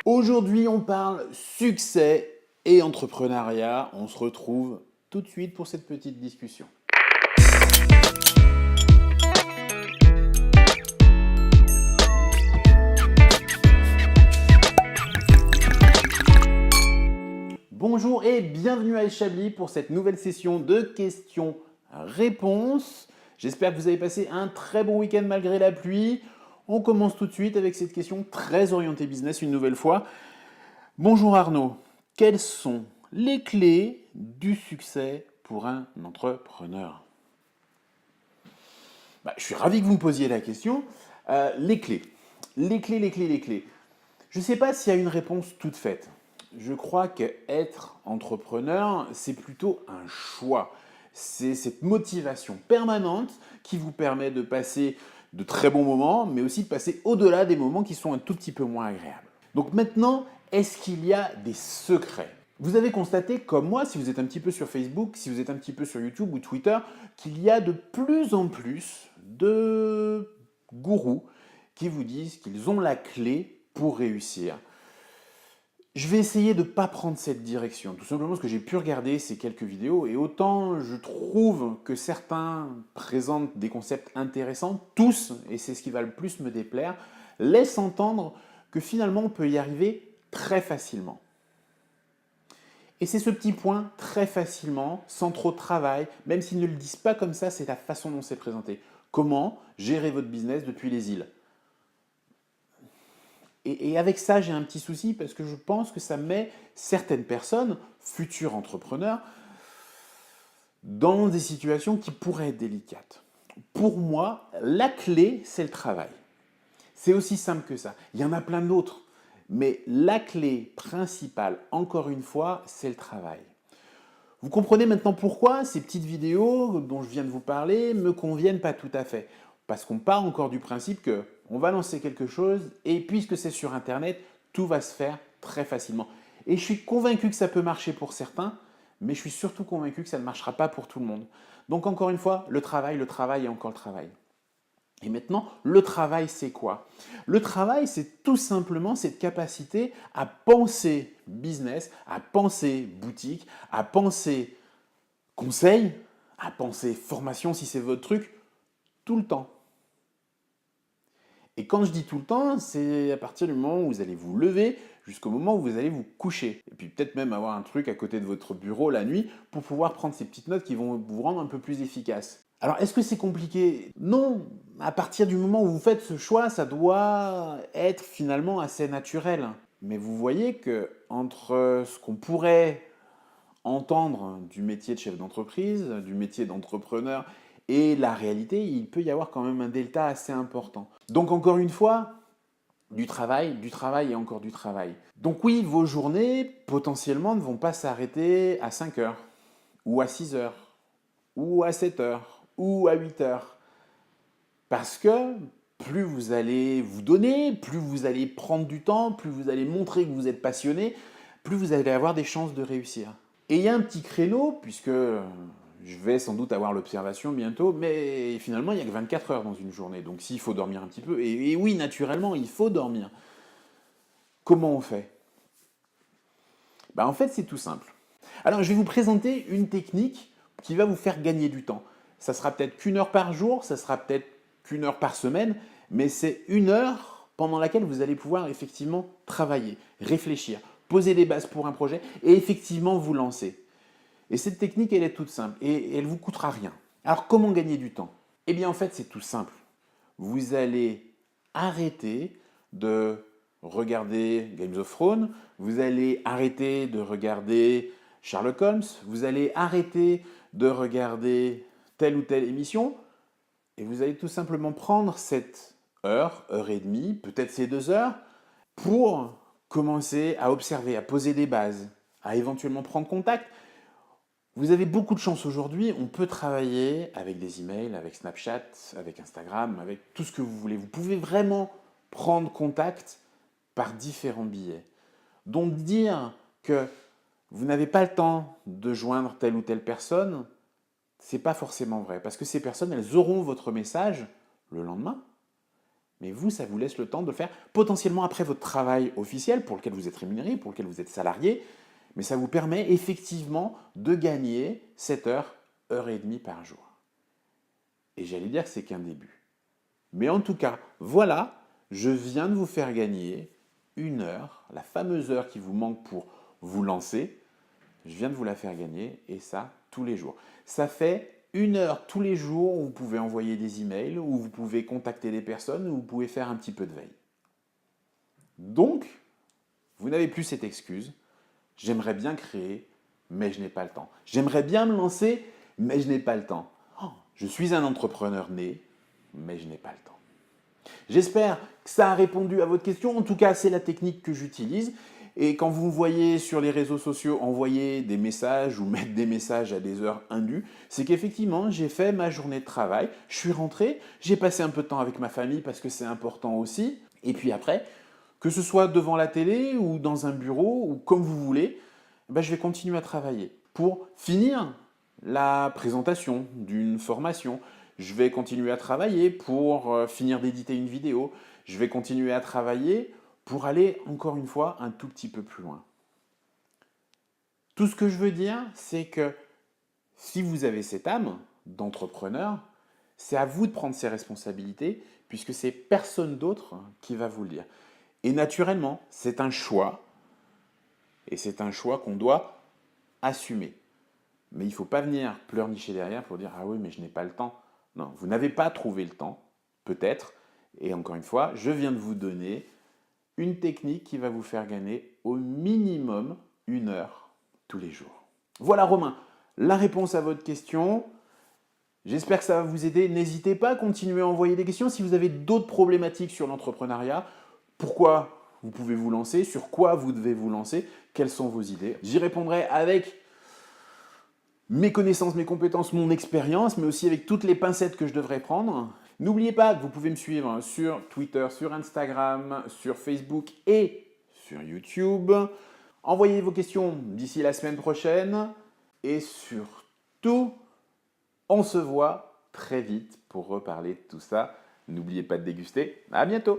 Aujourd'hui, on parle succès et entrepreneuriat. On se retrouve tout de suite pour cette petite discussion. Bonjour et bienvenue à El Chablis pour cette nouvelle session de questions-réponses. J'espère que vous avez passé un très bon week-end malgré la pluie. On commence tout de suite avec cette question très orientée business une nouvelle fois. Bonjour Arnaud, quelles sont les clés du succès pour un entrepreneur? Je suis ravi que vous me posiez la question. Les clés. Les clés. Je ne sais pas s'il y a une réponse toute faite. Je crois qu'être entrepreneur, c'est plutôt un choix. C'est cette motivation permanente qui vous permet de passer de très bons moments, mais aussi de passer au-delà des moments qui sont un tout petit peu moins agréables. Donc maintenant, est-ce qu'il y a des secrets? Vous avez constaté, comme moi, si vous êtes un petit peu sur Facebook, si vous êtes un petit peu sur YouTube ou Twitter, qu'il y a de plus en plus de gourous qui vous disent qu'ils ont la clé pour réussir. Je vais essayer de ne pas prendre cette direction, tout simplement parce que j'ai pu regarder ces quelques vidéos et autant je trouve que certains présentent des concepts intéressants, tous, et c'est ce qui va le plus me déplaire, laissent entendre que finalement on peut y arriver très facilement. Et c'est ce petit point, très facilement, sans trop de travail, même s'ils ne le disent pas comme ça, c'est la façon dont c'est présenté. Comment gérer votre business depuis les îles? Et avec ça, j'ai un petit souci parce que je pense que ça met certaines personnes, futurs entrepreneurs, dans des situations qui pourraient être délicates. Pour moi, la clé, c'est le travail. C'est aussi simple que ça. Il y en a plein d'autres. Mais la clé principale, encore une fois, c'est le travail. Vous comprenez maintenant pourquoi ces petites vidéos dont je viens de vous parler ne me conviennent pas tout à fait. Parce qu'on part encore du principe qu'on va lancer quelque chose et puisque c'est sur Internet, tout va se faire très facilement. Et je suis convaincu que ça peut marcher pour certains, mais je suis surtout convaincu que ça ne marchera pas pour tout le monde. Donc encore une fois, le travail et encore le travail. Et maintenant, le travail, c'est quoi? Le travail, c'est tout simplement cette capacité à penser business, à penser boutique, à penser conseil, à penser formation si c'est votre truc, tout le temps. Et quand je dis tout le temps, c'est à partir du moment où vous allez vous lever jusqu'au moment où vous allez vous coucher. Et puis peut-être même avoir un truc à côté de votre bureau la nuit pour pouvoir prendre ces petites notes qui vont vous rendre un peu plus efficace. Alors, est-ce que c'est compliqué? Non. À partir du moment où vous faites ce choix, ça doit être finalement assez naturel. Mais vous voyez que entre ce qu'on pourrait entendre du métier de chef d'entreprise, du métier d'entrepreneur et la réalité, il peut y avoir quand même un delta assez important. Donc encore une fois, du travail et encore du travail. Donc oui, vos journées potentiellement ne vont pas s'arrêter à 5 heures, ou à 6 heures, ou à 7 heures, ou à 8 heures. Parce que plus vous allez vous donner, plus vous allez prendre du temps, plus vous allez montrer que vous êtes passionné, plus vous allez avoir des chances de réussir. Et il y a un petit créneau, puisque je vais sans doute avoir l'observation bientôt, mais finalement il n'y a que 24 heures dans une journée, donc s'il faut dormir un petit peu, et oui, naturellement, il faut dormir. Comment on fait? En fait, c'est tout simple. Alors, je vais vous présenter une technique qui va vous faire gagner du temps. Ça sera peut-être qu'1 heure par jour, ça sera peut-être qu'1 heure par semaine, mais c'est 1 heure pendant laquelle vous allez pouvoir effectivement travailler, réfléchir, poser des bases pour un projet et effectivement vous lancer. Et cette technique, elle est toute simple et elle ne vous coûtera rien. Alors, comment gagner du temps? Eh bien, en fait, c'est tout simple. Vous allez arrêter de regarder Games of Thrones, vous allez arrêter de regarder Sherlock Holmes, vous allez arrêter de regarder telle ou telle émission et vous allez tout simplement prendre cette heure, heure et demie, peut-être ces 2 heures, pour commencer à observer, à poser des bases, à éventuellement prendre contact. Vous avez beaucoup de chance aujourd'hui, on peut travailler avec des emails, avec Snapchat, avec Instagram, avec tout ce que vous voulez. Vous pouvez vraiment prendre contact par différents billets. Donc dire que vous n'avez pas le temps de joindre telle ou telle personne, c'est pas forcément vrai. Parce que ces personnes, elles auront votre message le lendemain. Mais vous, ça vous laisse le temps de le faire potentiellement après votre travail officiel pour lequel vous êtes rémunéré, pour lequel vous êtes salarié. Mais ça vous permet effectivement de gagner 7 heures, heure et demie par jour. Et j'allais dire que c'est qu'un début. Mais en tout cas, voilà, je viens de vous faire gagner 1 heure, la fameuse heure qui vous manque pour vous lancer. Je viens de vous la faire gagner et ça tous les jours. Ça fait 1 heure tous les jours où vous pouvez envoyer des emails, où vous pouvez contacter des personnes, où vous pouvez faire un petit peu de veille. Donc, vous n'avez plus cette excuse. J'aimerais bien créer, mais je n'ai pas le temps. J'aimerais bien me lancer, mais je n'ai pas le temps. Oh, je suis un entrepreneur né, mais je n'ai pas le temps. J'espère que ça a répondu à votre question. En tout cas, c'est la technique que j'utilise. Et quand vous me voyez sur les réseaux sociaux envoyer des messages ou mettre des messages à des heures indues, c'est qu'effectivement, j'ai fait ma journée de travail, je suis rentré, j'ai passé un peu de temps avec ma famille parce que c'est important aussi. Et puis après, que ce soit devant la télé ou dans un bureau ou comme vous voulez, je vais continuer à travailler pour finir la présentation d'une formation. Je vais continuer à travailler pour finir d'éditer une vidéo. Je vais continuer à travailler pour aller, encore une fois, un tout petit peu plus loin. Tout ce que je veux dire, c'est que si vous avez cette âme d'entrepreneur, c'est à vous de prendre ces responsabilités puisque c'est personne d'autre qui va vous le dire. Et naturellement, c'est un choix et c'est un choix qu'on doit assumer. Mais il ne faut pas venir pleurnicher derrière pour dire « Ah oui, mais je n'ai pas le temps ». Non, vous n'avez pas trouvé le temps, peut-être. Et encore une fois, je viens de vous donner une technique qui va vous faire gagner au minimum 1 heure tous les jours. Voilà Romain, la réponse à votre question. J'espère que ça va vous aider. N'hésitez pas à continuer à envoyer des questions si vous avez d'autres problématiques sur l'entrepreneuriat. Pourquoi vous pouvez vous lancer? Sur quoi vous devez vous lancer? Quelles sont vos idées? J'y répondrai avec mes connaissances, mes compétences, mon expérience, mais aussi avec toutes les pincettes que je devrais prendre. N'oubliez pas que vous pouvez me suivre sur Twitter, sur Instagram, sur Facebook et sur YouTube. Envoyez vos questions d'ici la semaine prochaine. Et surtout, on se voit très vite pour reparler de tout ça. N'oubliez pas de déguster. À bientôt!